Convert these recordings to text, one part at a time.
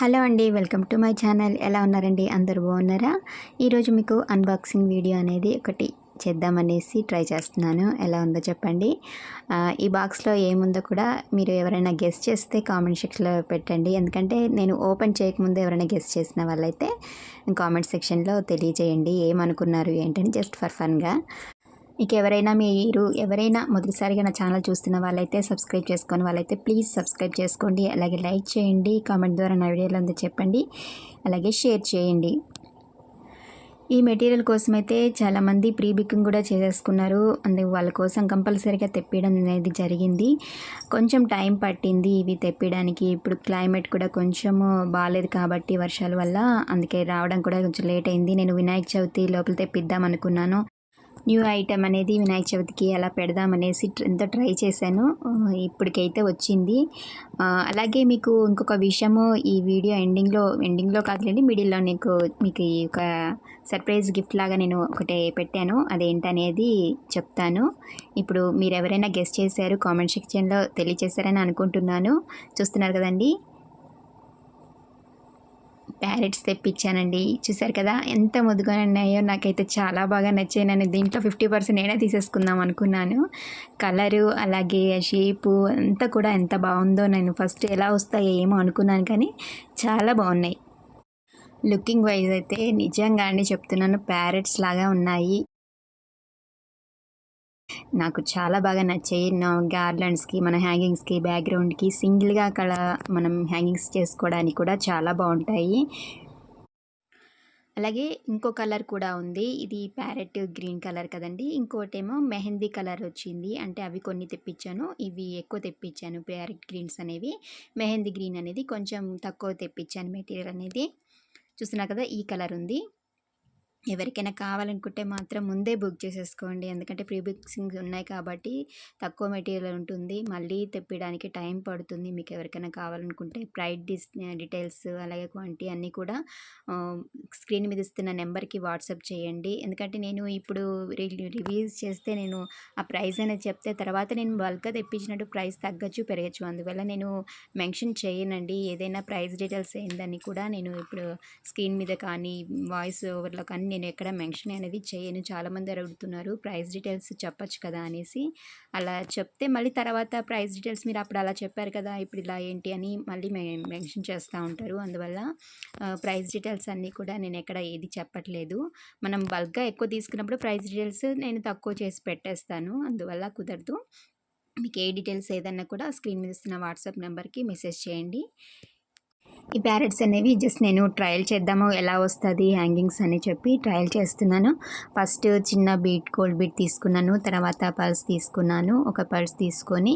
Hello అండి, welcome to my channel. ఎలా ఉన్నారండి? అందరూ బాగున్నారా? ఈరోజు మీకు అన్బాక్సింగ్ వీడియో అనేది ఒకటి చేద్దామనేసి ట్రై చేస్తున్నాను. ఎలా ఉందో చెప్పండి. ఈ బాక్స్లో ఏముందో కూడా మీరు ఎవరైనా గెస్ చేస్తే కామెంట్ సెక్షన్లో పెట్టండి. ఎందుకంటే నేను ఓపెన్ చేయకముందు ఎవరైనా గెస్ చేసిన వాళ్ళైతే కామెంట్ సెక్షన్లో తెలియజేయండి ఏమనుకున్నారు ఏంటని, జస్ట్ ఫర్ ఫన్గా. ఇక ఎవరైనా మొదటిసారిగా నా ఛానల్ చూస్తున్న వాళ్ళైతే సబ్స్క్రైబ్ చేసుకుని వాళ్ళైతే ప్లీజ్ సబ్స్క్రైబ్ చేసుకోండి. అలాగే లైక్ చేయండి, కామెంట్ ద్వారా నా వీడియోలో అంతా చెప్పండి, అలాగే షేర్ చేయండి. ఈ మెటీరియల్ కోసం అయితే చాలామంది ప్రీ బుకింగ్ కూడా చేసేసుకున్నారు. వాళ్ళ కోసం కంపల్సరీగా తెప్పియడం అనేది జరిగింది. కొంచెం టైం పట్టింది ఇవి తెప్పియడానికి. ఇప్పుడు క్లైమేట్ కూడా కొంచెం బాగాలేదు కాబట్టి వర్షాల వల్ల, అందుకే రావడం కూడా కొంచెం లేట్ అయింది. నేను వినాయక చవితి లోపల తెప్పిద్దాం అనుకున్నాను. న్యూ ఐటెం అనేది వినాయక చవితికి అలా పెడదామనేసి ఎంతో ట్రై చేశాను. ఇప్పటికైతే వచ్చింది. అలాగే మీకు ఇంకొక విషయము ఈ వీడియో ఎండింగ్లో కాదులేండి, మిడిల్లో మీకు ఈ ఒక సర్ప్రైజ్ గిఫ్ట్ లాగా నేను ఒకటి పెట్టాను. అదేంటనేది చెప్తాను. ఇప్పుడు మీరు ఎవరైనా గెస్ చేశారు కామెంట్ సెక్షన్లో తెలియచేశారని అనుకుంటున్నాను. చూస్తున్నారు కదండి, ప్యారెట్స్ తెప్పించానండి. చూసారు కదా ఎంత ముద్దుగా ఉన్నాయో. నాకైతే చాలా బాగా నచ్చాయి. నేను దీంట్లో 50% నేనే తీసేసుకుందాం అనుకున్నాను. కలరు అలాగే షేపు అంతా కూడా ఎంత బాగుందో. నేను ఫస్ట్ ఎలా వస్తాయో ఏమో అనుకున్నాను, కానీ చాలా బాగున్నాయి. లుకింగ్ వైజ్ అయితే నిజంగా అండి చెప్తున్నాను, ప్యారెట్స్ లాగా ఉన్నాయి. నాకు చాలా బాగా నచ్చాయి. నా గార్లాండ్స్కి, మన హ్యాంగింగ్స్కి, బ్యాక్గ్రౌండ్కి సింగిల్గా అక్కడ మనం హ్యాంగింగ్స్ చేసుకోవడానికి కూడా చాలా బాగుంటాయి. అలాగే ఇంకో కలర్ కూడా ఉంది. ఇది ప్యారెట్ గ్రీన్ కలర్ కదండి. ఇంకోటేమో మెహందీ కలర్ వచ్చింది. అంటే అవి కొన్ని తెప్పించాను, ఇవి ఎక్కువ తెప్పించాను. ప్యారెట్ గ్రీన్స్ అనేవి, మెహందీ గ్రీన్ అనేది కొంచెం తక్కువ తెప్పించాను మెటీరియల్ అనేది. చూస్తున్నా కదా, ఈ కలర్ ఉంది. ఎవరికైనా కావాలనుకుంటే మాత్రం ముందే బుక్ చేసేసుకోండి. ఎందుకంటే ప్రీ బుకింగ్స్ ఉన్నాయి కాబట్టి తక్కువ మెటీరియల్ ఉంటుంది, మళ్ళీ తెప్పడానికి టైం పడుతుంది. మీకు ఎవరికైనా కావాలనుకుంటే ప్రైస్ డీటెయిల్స్ అలాగే క్వాంటిటీ అన్నీ కూడా స్క్రీన్ మీద ఇస్తున్న నెంబర్కి వాట్సాప్ చేయండి. ఎందుకంటే నేను ఇప్పుడు రివ్యూస్ చేస్తే నేను ఆ ప్రైస్ అనేది చెప్తే తర్వాత నేను బల్క్గా తెప్పించినట్టు ప్రైస్ తగ్గచ్చు పెరగచ్చు. అందువల్ల నేను మెన్షన్ చేయనండి. ఏదైనా ప్రైస్ డీటెయిల్స్ ఏందని కూడా నేను ఇప్పుడు స్క్రీన్ మీద కానీ వాయిస్ ఓవర్లో కానీ నేను ఎక్కడ మెన్షన్ అనేది చేయను. చాలామంది అడుగుతున్నారు ప్రైస్ డీటెయిల్స్ చెప్పచ్చు కదా అనేసి. అలా చెప్తే మళ్ళీ తర్వాత ప్రైస్ డీటెయిల్స్ మీరు అప్పుడు అలా చెప్పారు కదా, ఇప్పుడు ఇలా ఏంటి అని మళ్ళీ మెన్షన్ చేస్తూ ఉంటారు. అందువల్ల ప్రైస్ డీటెయిల్స్ అన్నీ కూడా నేను ఎక్కడ ఏది చెప్పట్లేదు. మనం బల్క్గా ఎక్కువ తీసుకున్నప్పుడు ప్రైస్ డీటెయిల్స్ నేను తక్కువ చేసి పెట్టేస్తాను. అందువల్ల కుదరదు. మీకు ఏ డీటెయిల్స్ ఏదన్నా కూడా స్క్రీన్ మీద ఇస్తున్న వాట్సాప్ నెంబర్కి మెసేజ్ చేయండి. ఈ ప్యారెట్స్ అనేవి జస్ట్ నేను ట్రయల్ చేద్దాము ఎలా వస్తుంది హ్యాంగింగ్స్ అని చెప్పి ట్రయల్ చేస్తున్నాను. ఫస్ట్ చిన్న గోల్డ్ బీట్ తీసుకున్నాను, తర్వాత పర్స్ తీసుకున్నాను. ఒక పర్స్ తీసుకొని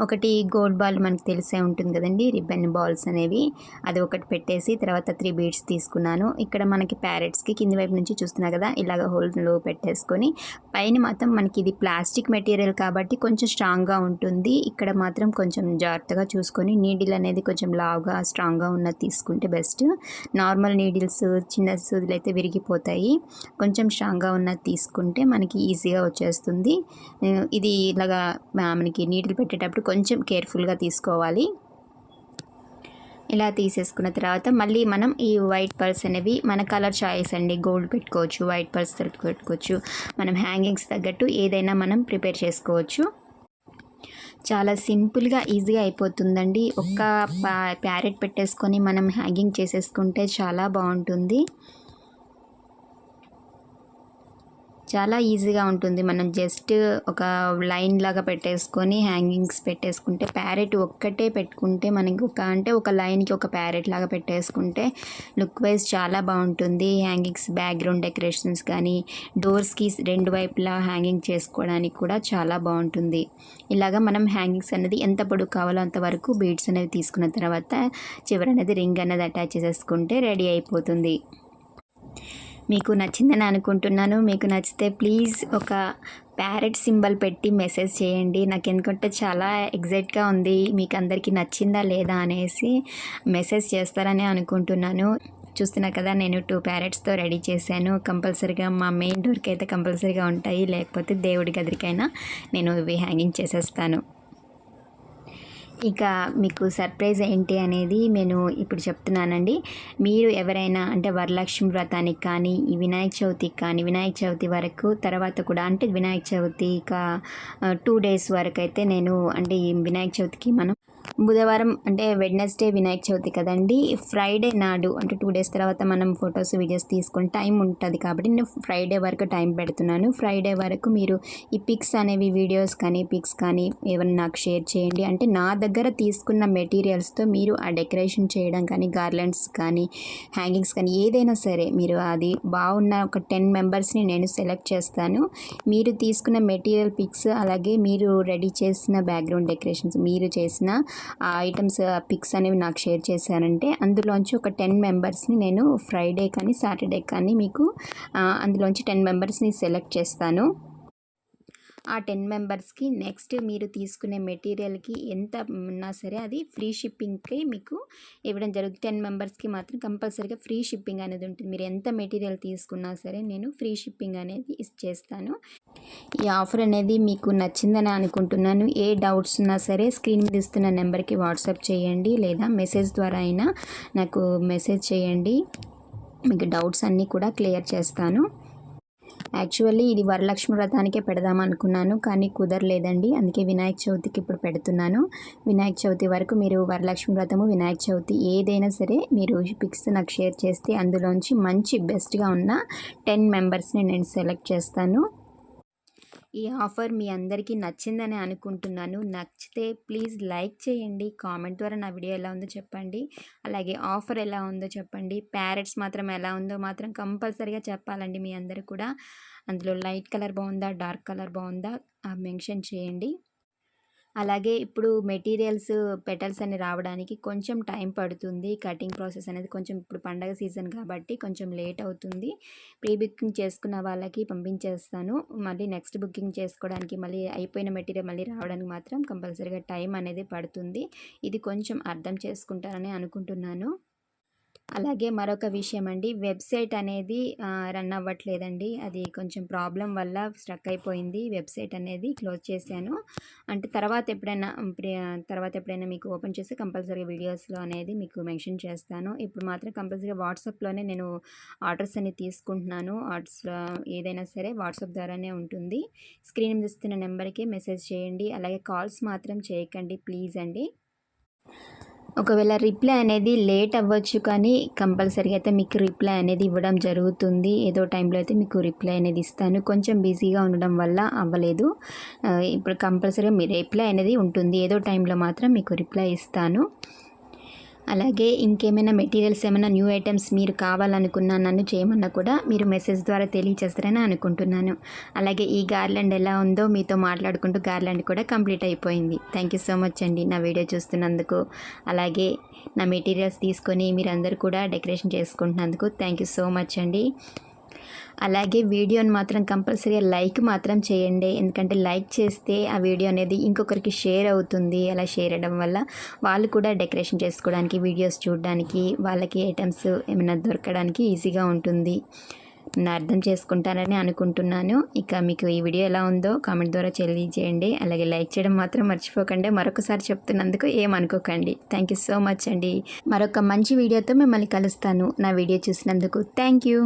ఒకటి గోల్డ్ బాల్ మనకు తెలిసే ఉంటుంది కదండి, రిబ్బన్ బాల్స్ అనేవి, అది ఒకటి పెట్టేసి తర్వాత 3 బీడ్స్ తీసుకున్నాను. ఇక్కడ మనకి ప్యారెట్స్కి కింది వైపు నుంచి చూస్తున్నా కదా, ఇలాగ హోల్లో పెట్టేసుకొని పైన మాత్రం మనకి ఇది ప్లాస్టిక్ మెటీరియల్ కాబట్టి కొంచెం స్ట్రాంగ్గా ఉంటుంది. ఇక్కడ మాత్రం కొంచెం జాగ్రత్తగా చూసుకొని నీడిల్ అనేది కొంచెం లావుగా స్ట్రాంగ్గా ఉన్నది తీసుకుంటే బెస్ట్. నార్మల్ నీడిల్స్ చిన్న సూదులు అయితే విరిగిపోతాయి. కొంచెం స్ట్రాంగ్గా ఉన్నది తీసుకుంటే మనకి ఈజీగా వచ్చేస్తుంది. ఇది ఇలాగా మనకి నీడిల్ పెట్టేటప్పుడు కొంచెం కేర్ఫుల్గా తీసుకోవాలి. ఇలా తీసేసుకున్న తర్వాత మళ్ళీ మనం ఈ వైట్ పర్ల్స్ అనేవి మన కలర్ చాయిస్ అండి. గోల్డ్ పెట్టుకోవచ్చు, వైట్ పర్ల్స్ పెట్టుకోవచ్చు, మనం హ్యాంగింగ్స్ తగ్గట్టు ఏదైనా మనం ప్రిపేర్ చేసుకోవచ్చు. చాలా సింపుల్గా ఈజీగా అయిపోతుందండి. ఒక్క ప్యారెట్ పెట్టేసుకొని మనం హ్యాంగింగ్ చేసేసుకుంటే చాలా బాగుంటుంది. చాలా ఈజీగా ఉంటుంది. మనం జస్ట్ ఒక లైన్ లాగా పెట్టేసుకొని హ్యాంగింగ్స్ పెట్టేసుకుంటే, ప్యారెట్ ఒక్కటే పెట్టుకుంటే మనకి ఒక లైన్కి ఒక ప్యారెట్ లాగా పెట్టేసుకుంటే లుక్ వైజ్ చాలా బాగుంటుంది. హ్యాంగింగ్స్ బ్యాక్గ్రౌండ్ డెకరేషన్స్ కానీ డోర్స్కి 2 వైపులా హ్యాంగింగ్ చేసుకోవడానికి కూడా చాలా బాగుంటుంది. ఇలాగా మనం హ్యాంగింగ్స్ అనేది ఎంత పొడుగు కావాలో అంతవరకు బీడ్స్ అనేవి తీసుకున్న తర్వాత చివరనేది రింగ్ అనేది అటాచ్ చేసేసుకుంటే రెడీ అయిపోతుంది. మీకు నచ్చిందని అనుకుంటున్నాను. మీకు నచ్చితే ప్లీజ్ ఒక ప్యారెట్ సింబల్ పెట్టి మెసేజ్ చేయండి. నాకు ఎందుకంటే చాలా ఎగ్జైట్గా ఉంది మీకు అందరికీ నచ్చిందా లేదా అనేసి మెసేజ్ చేస్తారని అనుకుంటున్నాను. చూస్తున్నా కదా, నేను 2 ప్యారెట్స్తో రెడీ చేశాను. కంపల్సరీగా మా మెయిన్ డోర్కి అయితే కంపల్సరీగా ఉంటాయి, లేకపోతే దేవుడి గదికైనా నేను ఇవి హ్యాంగింగ్ చేసేస్తాను. ఇక మీకు సర్ప్రైజ్ ఏంటి అనేది నేను ఇప్పుడు చెప్తున్నానండి. మీరు ఎవరైనా అంటే వరలక్ష్మి వ్రతానికి కానీ, ఈ వినాయక చవితికి కానీ, వినాయక చవితి వరకు తర్వాత కూడా అంటే వినాయక చవితి ఇక 2 డేస్ వరకైతే నేను అంటే ఈ వినాయక చవితికి మనం బుధవారం అంటే వెడ్నెస్డే వినాయక చవితి కదండి. ఫ్రైడే నాడు అంటే 2 డేస్ తర్వాత మనం ఫొటోస్ వీడియోస్ తీసుకొని టైం ఉంటుంది కాబట్టి నేను ఫ్రైడే వరకు టైం పెడుతున్నాను. ఫ్రైడే వరకు మీరు ఈ పిక్స్ అనేవి వీడియోస్ కానీ పిక్స్ కానీ ఏమైనా నాకు షేర్ చేయండి. అంటే నా దగ్గర తీసుకున్న మెటీరియల్స్తో మీరు ఆ డెకరేషన్ చేయడం కానీ గార్లెండ్స్ కానీ హ్యాంగింగ్స్ కానీ ఏదైనా సరే మీరు అది బాగున్న ఒక 10 మెంబర్స్ని నేను సెలెక్ట్ చేస్తాను. మీరు తీసుకున్న మెటీరియల్ పిక్స్ అలాగే మీరు రెడీ చేసిన బ్యాక్గ్రౌండ్ డెకరేషన్స్ మీరు చేసిన ఆ ఐటమ్స్ పిక్స్ అనేవి నాకు షేర్ చేశారంటే అందులోంచి ఒక 10 మెంబర్స్ని నేను ఫ్రైడే కానీ సాటర్డే కానీ మీకు అందులోంచి 10 మెంబర్స్ని సెలెక్ట్ చేస్తాను. ఆ 10 మెంబర్స్కి నెక్స్ట్ మీరు తీసుకునే మెటీరియల్కి ఎంత ఉన్నా సరే అది ఫ్రీ షిప్పింగ్కి మీకు ఇవ్వడం జరుగుతుంది. 10 మెంబర్స్కి మాత్రం కంపల్సరీగా ఫ్రీ షిప్పింగ్ అనేది ఉంటుంది. మీరు ఎంత మెటీరియల్ తీసుకున్నా సరే నేను ఫ్రీ షిప్పింగ్ అనేది చేస్తాను. ఈ ఆఫర్ అనేది మీకు నచ్చిందని అనుకుంటున్నాను. ఏ డౌట్స్ ఉన్నా సరే స్క్రీన్ మీద ఇస్తున్న నెంబర్కి వాట్సాప్ చేయండి లేదా మెసేజ్ ద్వారా అయినా నాకు మెసేజ్ చేయండి. మీకు డౌట్స్ అన్నీ కూడా క్లియర్ చేస్తాను. యాక్చువల్లీ ఇది వరలక్ష్మి వ్రతానికే పెడదాం అనుకున్నాను కానీ కుదరలేదండి. అందుకే వినాయక చవితికి ఇప్పుడు పెడుతున్నాను. వినాయక చవితి వరకు మీరు వరలక్ష్మి వ్రతము వినాయక చవితి ఏదైనా సరే మీరు పిక్స్ నాకు షేర్ చేస్తే అందులోంచి మంచి బెస్ట్గా ఉన్న 10 మెంబర్స్ని నేను సెలెక్ట్ చేస్తాను. ఈ ఆఫర్ మీ అందరికీ నచ్చిందని అనుకుంటున్నాను. నచ్చితే ప్లీజ్ లైక్ చేయండి. కామెంట్ ద్వారా నా వీడియో ఎలా ఉందో చెప్పండి. అలాగే ఆఫర్ ఎలా ఉందో చెప్పండి. ప్యారెట్స్ మాత్రం ఎలా ఉందో మాత్రం కంపల్సరీగా చెప్పాలండి మీ అందరూ కూడా. అందులో లైట్ కలర్ బాగుందా డార్క్ కలర్ బాగుందా మెన్షన్ చేయండి. అలాగే ఇప్పుడు మెటీరియల్స్ పెటల్స్ అని రావడానికి కొంచెం టైం పడుతుంది. కటింగ్ ప్రాసెస్ అనేది కొంచెం ఇప్పుడు పండగ సీజన్ కాబట్టి కొంచెం లేట్ అవుతుంది. ప్రీ బుకింగ్ చేసుకున్న వాళ్ళకి పంపించేస్తాను. మళ్ళీ నెక్స్ట్ బుకింగ్ చేసుకోవడానికి మళ్ళీ అయిపోయిన మెటీరియల్ మళ్ళీ రావడానికి మాత్రం కంపల్సరీగా టైం అనేది పడుతుంది. ఇది కొంచెం అర్థం చేసుకుంటారని అనుకుంటున్నాను. అలాగే మరొక విషయం అండి, వెబ్సైట్ అనేది రన్ అవ్వట్లేదండి. అది కొంచెం ప్రాబ్లం వల్ల స్ట్రక్ అయిపోయింది. వెబ్సైట్ అనేది క్లోజ్ చేశాను. అంటే తర్వాత ఎప్పుడైనా మీకు ఓపెన్ చేసి కంపల్సరీగా వీడియోస్లో అనేది మీకు మెన్షన్ చేస్తాను. ఇప్పుడు మాత్రం కంపల్సరీగా వాట్సాప్లోనే నేను ఆర్డర్స్ అన్ని తీసుకుంటున్నాను. ఆర్డర్స్లో ఏదైనా సరే వాట్సాప్ ద్వారానే ఉంటుంది. స్క్రీన్ మీద ఇస్తున్న నెంబర్కి మెసేజ్ చేయండి. అలాగే కాల్స్ మాత్రం చేయకండి ప్లీజ్ అండి. ఒకవేళ రిప్లై అనేది లేట్ అవ్వచ్చు కానీ కంపల్సరీగా అయితే మీకు రిప్లై అనేది ఇవ్వడం జరుగుతుంది. ఏదో టైంలో అయితే మీకు రిప్లై అనేది ఇస్తాను. కొంచెం బిజీగా ఉండడం వల్ల అవ్వలేదు. ఇప్పుడు కంపల్సరీగా మీ రిప్లై అనేది ఉంటుంది. ఏదో టైంలో మాత్రం మీకు రిప్లై ఇస్తాను. అలాగే ఇంకేమైనా మెటీరియల్స్ ఏమైనా న్యూ ఐటమ్స్ మీరు కావాలనుకున్నా నన్ను చేయమన్నా కూడా మీరు మెసేజ్ ద్వారా తెలియచేస్తారని అనుకుంటున్నాను. అలాగే ఈ గార్లాండ్ ఎలా ఉందో మీతో మాట్లాడుకుంటూ గార్లాండ్ కూడా కంప్లీట్ అయిపోయింది. థ్యాంక్ యూ సో మచ్ అండి నా వీడియో చూస్తున్నందుకు. అలాగే నా మెటీరియల్స్ తీసుకొని మీరందరూ కూడా డెకరేషన్ చేసుకుంటున్నందుకు థ్యాంక్ యూ సో మచ్ అండి. అలాగే వీడియోని మాత్రం కంపల్సరీగా లైక్ మాత్రం చేయండి. ఎందుకంటే లైక్ చేస్తే ఆ వీడియో అనేది ఇంకొకరికి షేర్ అవుతుంది. అలా షేర్ అవ్వడం వల్ల వాళ్ళు కూడా డెకరేషన్ చేసుకోవడానికి వీడియోస్ చూడడానికి వాళ్ళకి ఐటమ్స్ ఏమైనా దొరకడానికి ఈజీగా ఉంటుంది. నన్ను అర్థం చేసుకుంటారని అనుకుంటున్నాను. ఇక మీకు ఈ వీడియో ఎలా ఉందో కామెంట్ ద్వారా తెలియజేయండి. అలాగే లైక్ చేయడం మాత్రం మర్చిపోకండి. మరొకసారి చెప్తున్నందుకు ఏమనుకోకండి. థ్యాంక్ యూ సో మచ్ అండి. మరొక మంచి వీడియోతో మిమ్మల్ని కలుస్తాను. నా వీడియో చూసినందుకు థ్యాంక్ యూ.